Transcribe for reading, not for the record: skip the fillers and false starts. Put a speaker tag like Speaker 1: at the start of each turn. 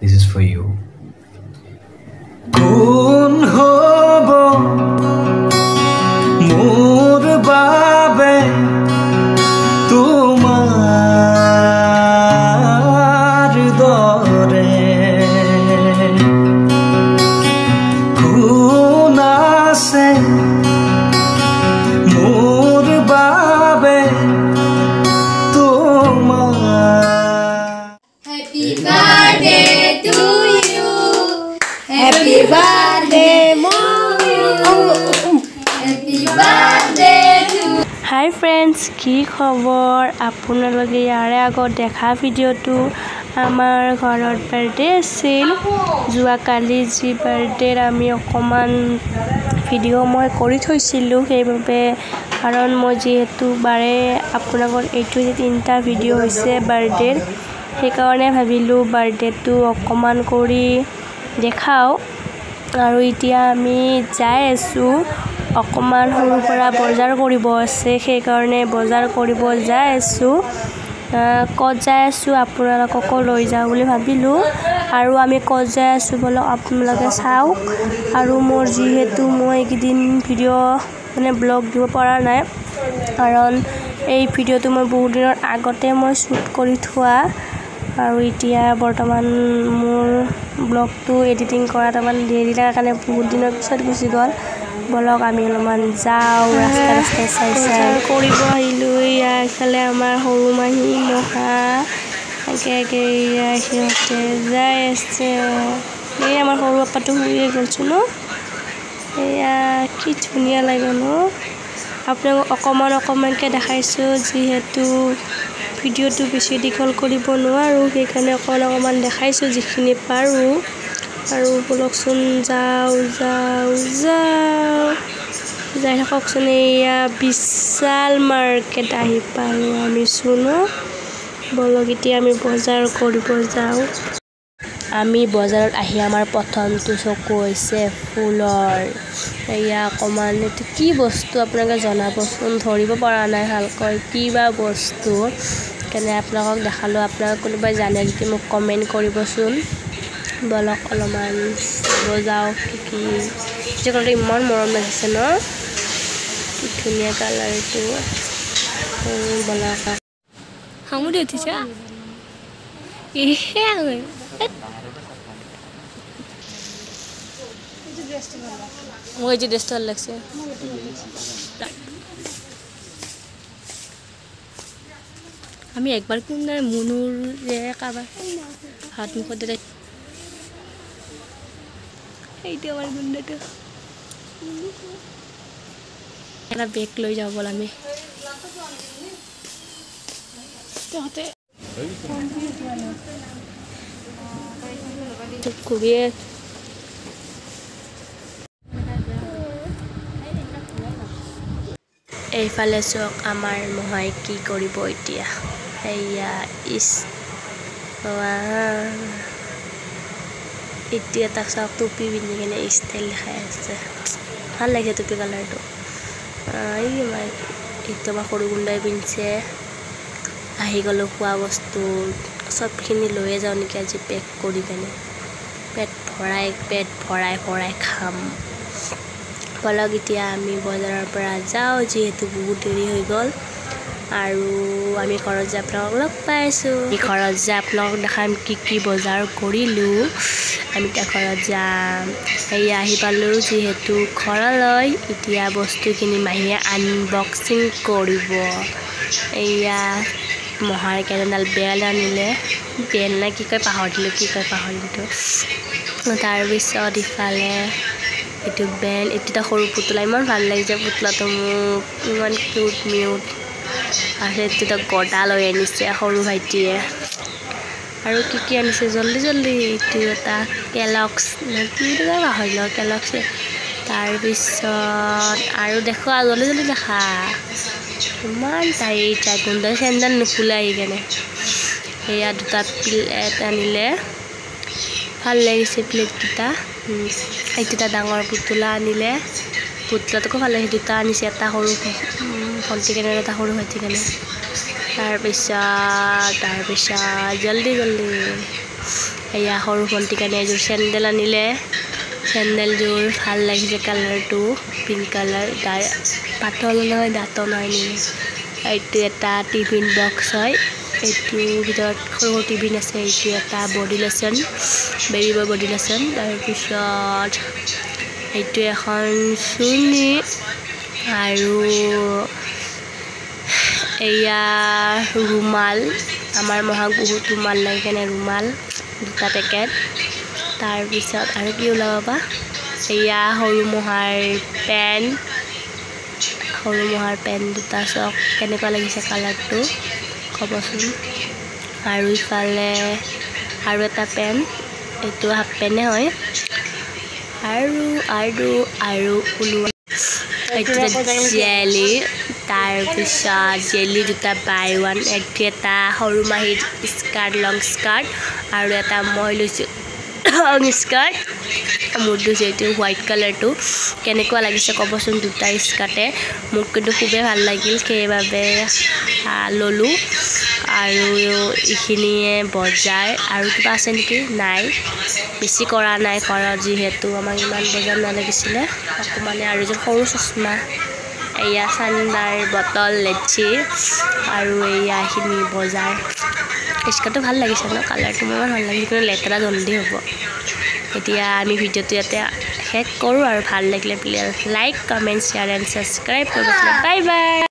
Speaker 1: This is for you.
Speaker 2: কোন হব মোর বাবে তোমার দরে কোন আছে মোর বাবে তোমার
Speaker 3: Happy birthday to you. Happy birthday, mom. Happy birthday to you.
Speaker 4: Hi friends, কি খবৰ আপোনালোকে ইয়াৰে আগত দেখা ভিডিঅ'টো আমাৰ ঘৰত বাৰ্থডে আছিল যোৱাকালি যি বাৰ্থডেৰ আমি অকমান ভিডিঅ' মই কৰি থৈছিলোঁ সেইবাবে কাৰণ মই যিহেতু বাৰে আপোনালোকৰ এইটো যে 3টা ভিডিঅ' হৈছে বাৰ্থডেৰ সেইকাৰণে ভাবিলোঁ বাৰ্থডেটো অকমান কৰি দেখাও আৰু এতিয়া আমি যাই আছোঁ অকমান সৰু পৰা বজাৰ কৰিব আছে সেইকাৰণে বজাৰ কৰিব যাই আছোঁ ক'ত যাই আছোঁ আপোনালোকক লৈ যাওঁ বুলি ভাবিলোঁ আৰু আমি ক'ত যাই আছোঁ বলক আপোনালোকে চাওক আৰু মোৰ যিহেতু মই এইকেইদিন ভিডিঅ' মানে ব্লগ দিব পৰা নাই কাৰণ এই ভিডিঅ'টো মই বহুত দিনৰ আগতে মই শ্বুট কৰি থোৱা আৰু এতিয়া বৰ্তমান মোৰ ব্লগটো এডিটিং কৰাত অকমান দেৰি লাগাৰ কাৰণে বহুত দিনৰ পিছত গুচি গ'ল বলক আমি অলপমান যাওঁ ৰাস্তাই চাই কৰিব আহিলোঁ ইফালে আমাৰ সৰু মাহী মহা একে সিহঁতে যাই আছে এই আমাৰ সৰু পাপাটো শুয়ে গ'লছোঁ ন এয়া কি ধুনীয়া লাগে ন আপোনালোকক অকণমানকৈ দেখাইছোঁ যিহেতু ভিডিঅ'টো বেছি দীঘল কৰিব নোৱাৰোঁ সেইকাৰণে অকণমান দেখাইছোঁ যিখিনি পাৰোঁ আৰু বলকচোন যাওঁ যাই থাককচোন এয়া বিশাল মাৰ্কেট আহি পালোঁ আমি চোনো বলক এতিয়া আমি বজাৰ কৰিব যাওঁ আমি বজাৰত আহি আমাৰ প্ৰথমটো চকু হৈছে ফুলৰ এয়া অকণমান এইটো কি বস্তু আপোনালোকে জনাবচোন ধৰিব পৰা নাই ভালকৈ কি বা বস্তু কেনে আপোনালোকক দেখালোঁ আপোনালোক কোনোবাই জানে যদি মোক কমেণ্ট কৰিবচোন বলক অলপমান চাব যাওঁ কি যিকোনো ইমান মৰম লাগিছে ন কি ধুনীয়া কালাৰ এইটো বলক
Speaker 3: সামৰি উঠিছা
Speaker 4: মোক এই যে ড্ৰেছটো ভাল লাগছে আমি একবাৰ কোন মুনুৰ যে কাৰোবাৰ হাত মুখত দে সেইটো আমাৰ গুণ্ডাটো এটা বেগ লৈ যাওঁ ব'ল আমি তহঁতে খুবেই এইফালে চাওক আমাৰ মহাই কি কৰিব এতিয়া এয়া এতিয়া তাক চাওক টুপি পিন্ধি কিনে ষ্টাইল দেখাই আছে ভাল লাগিছে টুপি কালাৰটো এইটো আমাৰ সৰু গুণ্ডাই পিন্ধিছে আহি গ'লোঁ খোৱা বস্তু চবখিনি লৈয়ে যাওঁ নেকি আজি পেক কৰি কেনে পেট ভৰাই খাম বলক এতিয়া আমি বজাৰৰ পৰা যাওঁ যিহেতু বহুত দেৰি হৈ গ'ল আৰু আমি ঘৰত যাই আপোনালোকক লগ পাইছোঁ ঘৰত যাই আপোনালোকক দেখাম কি বজাৰ কৰিলোঁ আমি এতিয়া ঘৰত যাম এয়া আহি পালোঁ যিহেতু ঘৰলৈ এতিয়া বস্তুখিনি মাহীয়ে আনবক্সিং কৰিব এয়া মহাৰ কেনেডাল বেল আনিলে বেল নে কি কয় পাহৰিলোঁ তাৰপিছত ইফালে এইটো বেল এইটো সৰু পুতলা ইমান ভাল লাগিছে পুতলাটো মোক ইমান কিউট মিউট আৰু সেইটো গদা লৈ আনিছে সৰু ভাইটিয়ে আৰু কি আনিছে জল্দি এইটো এটা কেলক্স কি পাহৰিলোঁ কেলক্সে তাৰপিছত আৰু দেখো জল্দি দেখা ইমান টাইট গোন্ধ চেণ্ডেল নুখোলে আহি কেনে সেয়া দুটা প্লেট আনিলে ভাল লাগিছে প্লেটকেইটা এইটো এটা ডাঙৰ পুতলা আনিলে পুতলাটোকো ভাল লাগিছে দুটা আনিছে এটা সৰু ভণ্টি কেনে এটা সৰু ভাইটি কেনে তাৰপিছত জল্দি এয়া সৰু ভণ্টি কাৰণে এযোৰ চেণ্ডেল আনিলে চেণ্ডেলযোৰ ভাল লাগিছে কালাৰটো পিংক কালাৰ পাতল নহয় দাঁত নহয় নি এইটো এটা টিফিন বক্স হয় এইটো ভিতৰত সৰু টিফিন আছে এইটো এটা বডি লোচন বেবি বয় বডি লোচন তাৰপিছত এইটো এখন চুৰ্ণি আৰু এয়া ৰুমাল আমাৰ মহাক বহুত ৰুমাল লাগে কেনে ৰুমাল দুটা পেকেট তাৰপিছত আৰু কি ওলাবা এয়া সৰু মহাৰ পেন দুটা চক কেনেকুৱা লাগিছে কালাৰটো ক'বচোন আৰু ইফালে আৰু এটা পেন এইটো হাফ পেনে হয় আৰু ওলোৱা এইটো জেলি তাৰপিছত জেলি দুটা বাই ওৱান এইটো এটা সৰু মাহীৰ স্কাৰ্ট লং স্কাৰ্ট আৰু এটা মই লৈছোঁ লং স্কাৰ্ট মোৰ লৈছোঁ এইটো হোৱাইট কালাৰটো কেনেকুৱা লাগিছে ক'বচোন দুটা স্কাৰ্টে মোক কিন্তু খুবেই ভাল লাগিল সেইবাবে ল'লোঁ আৰু এইখিনিয়ে বজাৰ আৰু কিবা আছে নেকি নাই বেছি কৰা নাই ঘৰত যিহেতু আমাক ইমান বজাৰ নালাগিছিলে অকণমানে আৰু যে সৰু চশমা এয়া ঠাণ্ডাৰ বটল লেচি আৰু এইখিনি বজাৰ স্কাৰ্টটো ভাল লাগিছে ন কালাৰটো মোৰ ভাল লাগিছে কিন্তু লেতেৰা জলদি হ'ব এতিয়া আমি ভিডিঅ'টো ইয়াতে শেষ কৰোঁ আৰু ভাল লাগিলে please like comment share and subscribe কৰিব বাই বাই